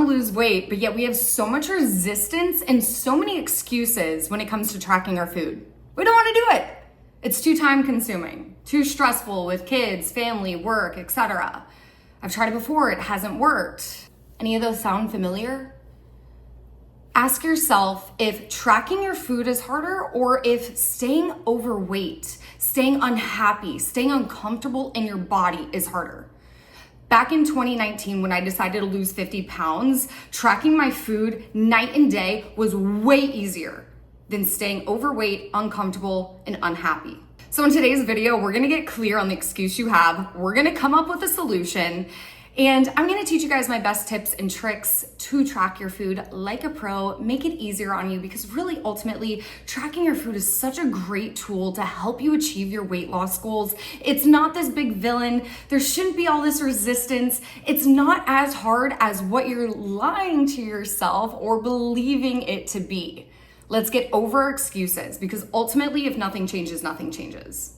lose weight, but yet we have so much resistance and so many excuses when it comes to tracking our food. We don't want to do it. It's too time consuming, too stressful with kids, family, work, etc. I've tried it before, it hasn't worked. Any of those sound familiar? Ask yourself if tracking your food is harder or if staying overweight, staying unhappy, staying uncomfortable in your body is harder. Back in 2019, when I decided to lose 50 pounds, tracking my food night and day was way easier than staying overweight, uncomfortable, and unhappy. So in today's video, we're gonna get clear on the excuse you have. We're gonna come up with a solution, and I'm gonna teach you guys my best tips and tricks to track your food like a pro, make it easier on you, because really ultimately tracking your food is such a great tool to help you achieve your weight loss goals. It's not this big villain. There shouldn't be all this resistance. It's not as hard as what you're lying to yourself or believing it to be. Let's get over our excuses, because ultimately if nothing changes, nothing changes.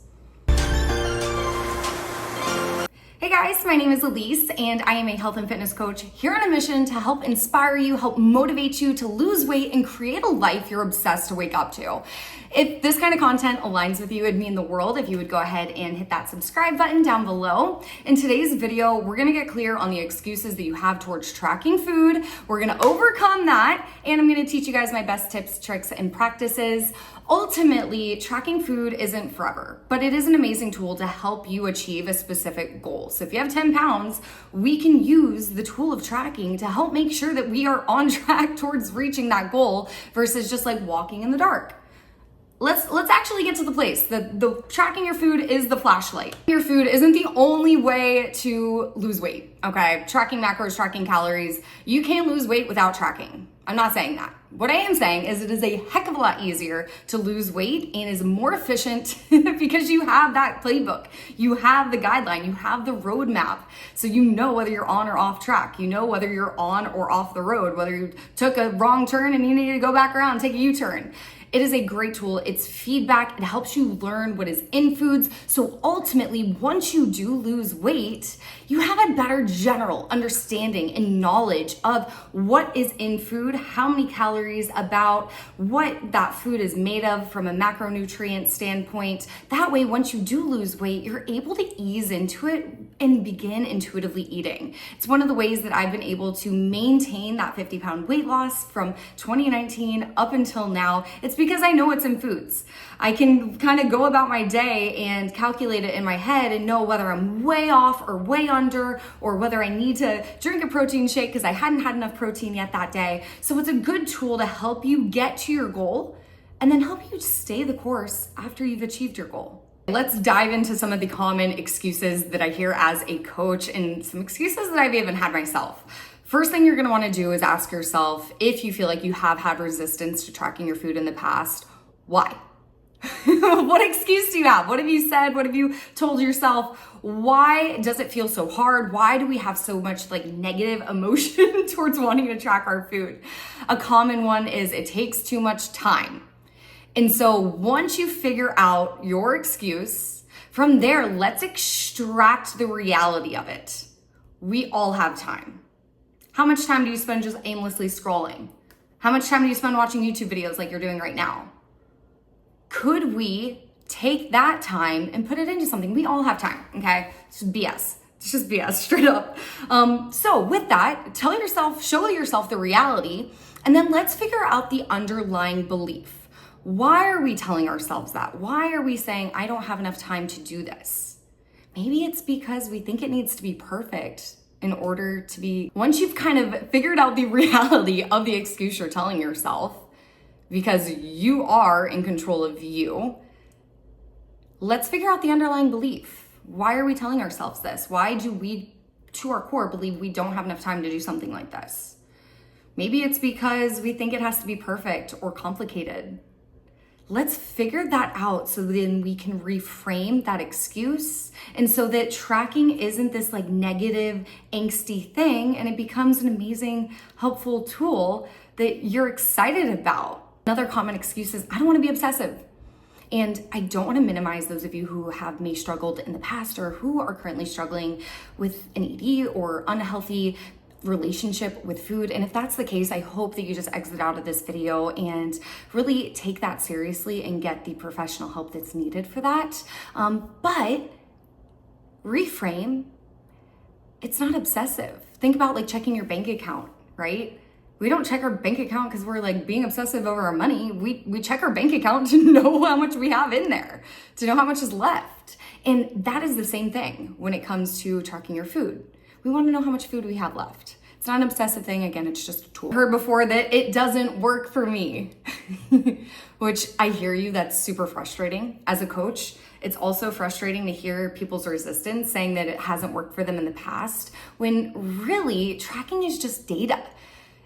Hey guys, my name is Elise and I am a health and fitness coach here on a mission to help inspire you, help motivate you to lose weight and create a life you're obsessed to wake up to. If this kind of content aligns with you, it'd mean the world if you would go ahead and hit that subscribe button down below. In today's video, we're gonna get clear on the excuses that you have towards tracking food. We're gonna overcome that, and I'm gonna teach you guys my best tips, tricks, and practices. Ultimately, tracking food isn't forever, but it is an amazing tool to help you achieve a specific goal. So if you have 10 pounds, we can use the tool of tracking to help make sure that we are on track towards reaching that goal versus just like walking in the dark. Let's actually get to the place. The tracking your food is the flashlight. Your food isn't the only way to lose weight, okay? Tracking macros, tracking calories. You can lose weight without tracking. I'm not saying that. What I am saying is it is a heck of a lot easier to lose weight and is more efficient because you have that playbook. You have the guideline, you have the roadmap. So you know whether you're on or off track. You know whether you're on or off the road, whether you took a wrong turn and you need to go back around and take a U-turn. It is a great tool. It's feedback. It helps you learn what is in foods. So ultimately, once you do lose weight, you have a better general understanding and knowledge of what is in food, how many calories, about what that food is made of from a macronutrient standpoint. That way, once you do lose weight, you're able to ease into it and begin intuitively eating. It's one of the ways that I've been able to maintain that 50-pound weight loss from 2019 up until now. It's because I know what's in foods. I can kind of go about my day and calculate it in my head and know whether I'm way off or way under, or whether I need to drink a protein shake because I hadn't had enough protein yet that day. So it's a good tool to help you get to your goal and then help you stay the course after you've achieved your goal. Let's dive into some of the common excuses that I hear as a coach and some excuses that I've even had myself. First thing you're gonna wanna do is ask yourself, if you feel like you have had resistance to tracking your food in the past, why? What excuse do you have? What have you said? What have you told yourself? Why does it feel so hard? Why do we have so much like negative emotion towards wanting to track our food? A common one is it takes too much time. And so once you figure out your excuse, from there, let's extract the reality of it. We all have time. How much time do you spend just aimlessly scrolling? How much time do you spend watching YouTube videos like you're doing right now? Could we take that time and put it into something? We all have time, okay? It's just BS. It's just BS, straight up. So with that, show yourself the reality, and then let's figure out the underlying belief. Why are we telling ourselves that? Why are we saying, I don't have enough time to do this? Maybe it's because we think it needs to be perfect in order to be, once you've kind of figured out the reality of the excuse you're telling yourself, because you are in control of you, let's figure out the underlying belief. Why are we telling ourselves this? Why do we, to our core, believe we don't have enough time to do something like this? Maybe it's because we think it has to be perfect or complicated. Let's figure that out so then we can reframe that excuse, and so that tracking isn't this like negative, angsty thing, and it becomes an amazing, helpful tool that you're excited about. Another common excuse is, I don't want to be obsessive. And I don't want to minimize those of you who have maybe struggled in the past or who are currently struggling with an ED or unhealthy relationship with food. And if that's the case, I hope that you just exit out of this video and really take that seriously and get the professional help that's needed for that. But reframe, it's not obsessive. Think about like checking your bank account, right? We don't check our bank account because we're like being obsessive over our money. We check our bank account to know how much we have in there, to know how much is left. And that is the same thing when it comes to tracking your food. We want to know how much food we have left. It's not an obsessive thing. Again, it's just a tool. I heard before that it doesn't work for me, which I hear you. That's super frustrating. As a coach, it's also frustrating to hear people's resistance saying that it hasn't worked for them in the past, when really tracking is just data.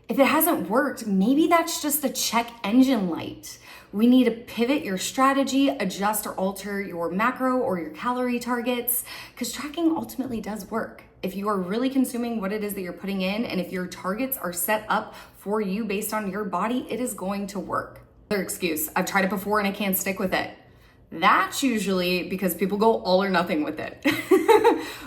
If it hasn't worked, maybe that's just a check engine light. We need to pivot your strategy, adjust or alter your macro or your calorie targets, because tracking ultimately does work. If you are really consuming what it is that you're putting in, and if your targets are set up for you based on your body, it is going to work. Another excuse, I've tried it before and I can't stick with it. That's usually because people go all or nothing with it.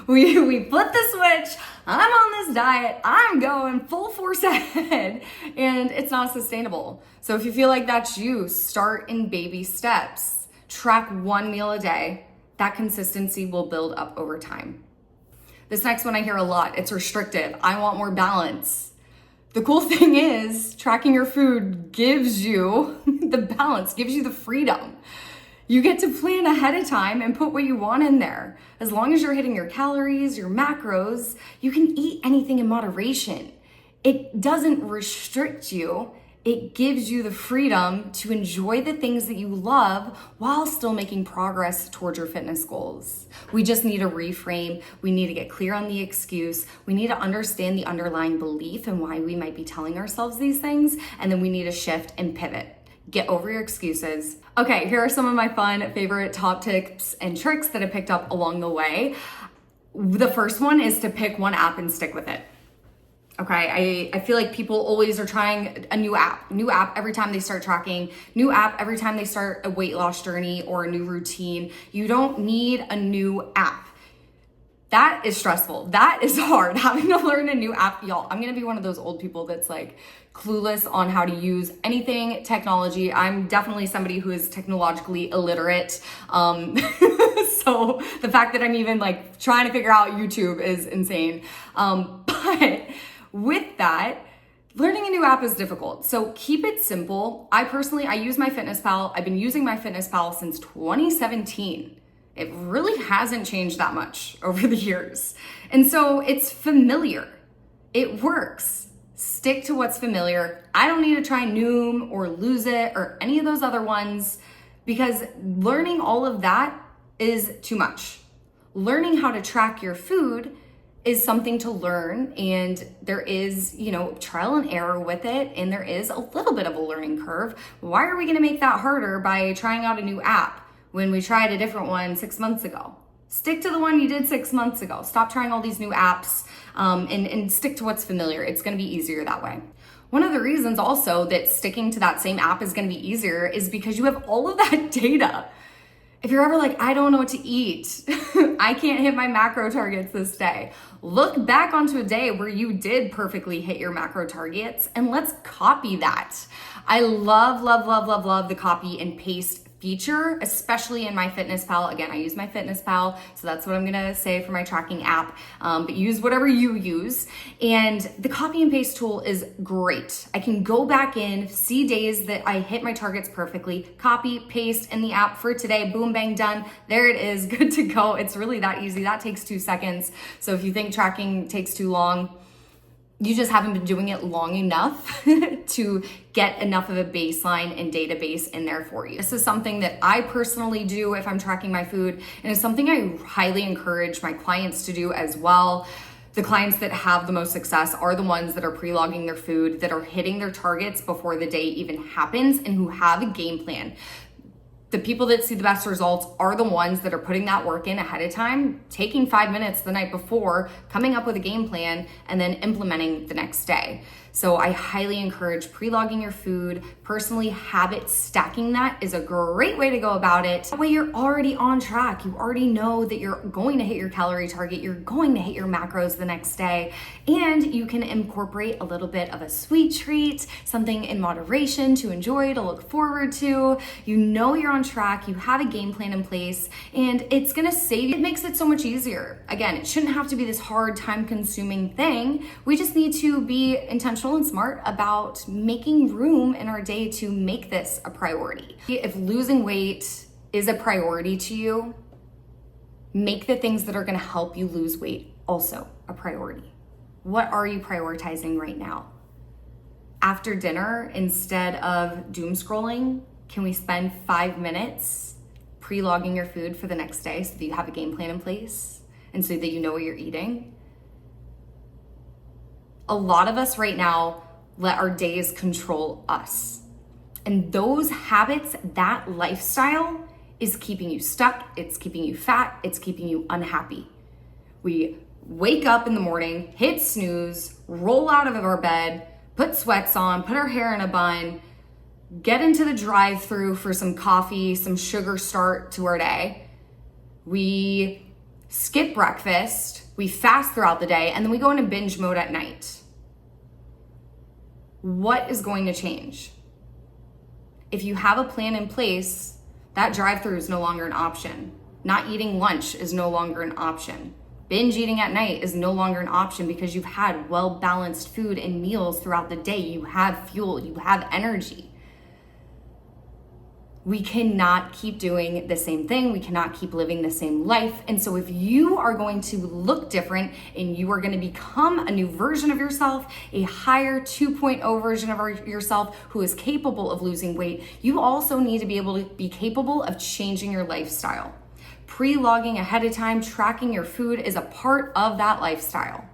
we flip the switch, I'm on this diet, I'm going full force ahead, and it's not sustainable. So if you feel like that's you, start in baby steps. Track one meal a day. That consistency will build up over time. This next one I hear a lot, it's restrictive. I want more balance. The cool thing is tracking your food gives you the balance, gives you the freedom. You get to plan ahead of time and put what you want in there. As long as you're hitting your calories, your macros, you can eat anything in moderation. It doesn't restrict you. It gives you the freedom to enjoy the things that you love while still making progress towards your fitness goals. We just need to reframe. We need to get clear on the excuse. We need to understand the underlying belief and why we might be telling ourselves these things. And then we need to shift and pivot. Get over your excuses. Okay, here are some of my fun favorite top tips and tricks that I picked up along the way. The first one is to pick one app and stick with it. Okay, I feel like people always are trying a new app every time they start tracking, new app every time they start a weight loss journey or a new routine. You don't need a new app. That is stressful. That is hard, having to learn a new app. Y'all, I'm gonna be one of those old people that's like clueless on how to use anything technology. I'm definitely somebody who is technologically illiterate. So the fact that I'm even like trying to figure out YouTube is insane. But with that, learning a new app is difficult. So keep it simple. I use MyFitnessPal. I've been using MyFitnessPal since 2017. It really hasn't changed that much over the years. And so it's familiar. It works. Stick to what's familiar. I don't need to try Noom or Lose It or any of those other ones, because learning all of that is too much. Learning how to track your food is something to learn, and there is, trial and error with it, and there is a little bit of a learning curve. Why are we going to make that harder by trying out a new app when we tried a different one 6 months ago? Stick to the one you did 6 months ago. Stop trying all these new apps, and stick to what's familiar. It's going to be easier that way. One of the reasons also that sticking to that same app is going to be easier is because you have all of that data. If you're ever like, I don't know what to eat, I can't hit my macro targets this day, look back onto a day where you did perfectly hit your macro targets, and let's copy that. I love the copy and paste feature, especially in MyFitnessPal. Again, I use MyFitnessPal, so that's what I'm gonna say for my tracking app, but use whatever you use. And the copy and paste tool is great. I can go back in, see days that I hit my targets perfectly, copy, paste in the app for today, boom, bang, done. There it is, good to go. It's really that easy. That takes 2 seconds. So if you think tracking takes too long, you just haven't been doing it long enough to get enough of a baseline and database in there for you. This is something that I personally do if I'm tracking my food, and it's something I highly encourage my clients to do as well. The clients that have the most success are the ones that are pre-logging their food, that are hitting their targets before the day even happens, and who have a game plan. The people that see the best results are the ones that are putting that work in ahead of time, taking 5 minutes the night before, coming up with a game plan, and then implementing the next day. So I highly encourage pre-logging your food. Personally, habit stacking that is a great way to go about it. That way you're already on track. You already know that you're going to hit your calorie target. You're going to hit your macros the next day. And you can incorporate a little bit of a sweet treat, something in moderation to enjoy, to look forward to. You know you're on track. You have a game plan in place, and it's gonna save you. It makes it so much easier. Again, it shouldn't have to be this hard, time-consuming thing. We just need to be intentional and smart about making room in our day to make this a priority. If losing weight is a priority to you, make the things that are going to help you lose weight also a priority. What are you prioritizing right now? After dinner, instead of doom scrolling, can we spend 5 minutes pre-logging your food for the next day so that you have a game plan in place and so that you know what you're eating? A lot of us right now let our days control us. And those habits, that lifestyle is keeping you stuck, it's keeping you fat, it's keeping you unhappy. We wake up in the morning, hit snooze, roll out of our bed, put sweats on, put our hair in a bun, get into the drive-thru for some coffee, some sugar start to our day. We skip breakfast, we fast throughout the day, and then we go into binge mode at night. What is going to change? If you have a plan in place, that drive-thru is no longer an option. Not eating lunch is no longer an option. Binge eating at night is no longer an option because you've had well-balanced food and meals throughout the day. You have fuel, you have energy. We cannot keep doing the same thing. We cannot keep living the same life. And so if you are going to look different and you are going to become a new version of yourself, a higher 2.0 version of yourself who is capable of losing weight, you also need to be able to be capable of changing your lifestyle. Pre-logging ahead of time, tracking your food is a part of that lifestyle.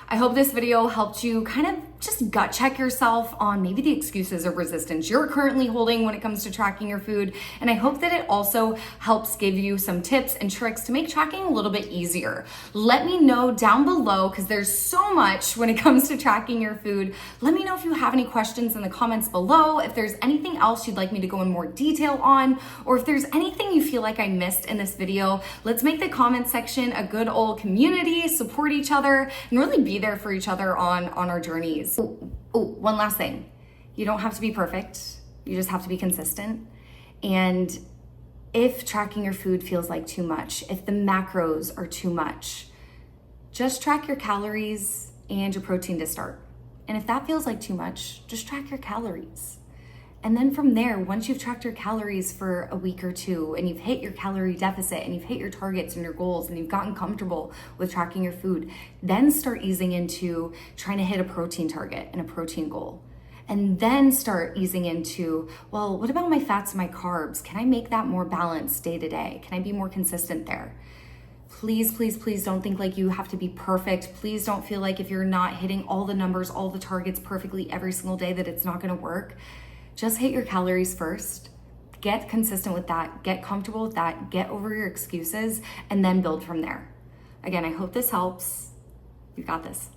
I hope this video helped you kind of just gut check yourself on maybe the excuses or resistance you're currently holding when it comes to tracking your food. And I hope that it also helps give you some tips and tricks to make tracking a little bit easier. Let me know down below, because there's so much when it comes to tracking your food. Let me know if you have any questions in the comments below, if there's anything else you'd like me to go in more detail on, or if there's anything you feel like I missed in this video. Let's make the comment section a good old community, support each other, and really be there for each other on our journeys. Oh, one last thing. You don't have to be perfect. You just have to be consistent. And if tracking your food feels like too much, if the macros are too much, just track your calories and your protein to start. And if that feels like too much, just track your calories. And then from there, once you've tracked your calories for a week or two and you've hit your calorie deficit and you've hit your targets and your goals and you've gotten comfortable with tracking your food, then start easing into trying to hit a protein target and a protein goal. And then start easing into, well, what about my fats and my carbs? Can I make that more balanced day to day? Can I be more consistent there? Please, please, please don't think like you have to be perfect. Please don't feel like if you're not hitting all the numbers, all the targets perfectly every single day that it's not gonna work. Just hit your calories first, get consistent with that, get comfortable with that, get over your excuses, and then build from there. Again, I hope this helps. You got this.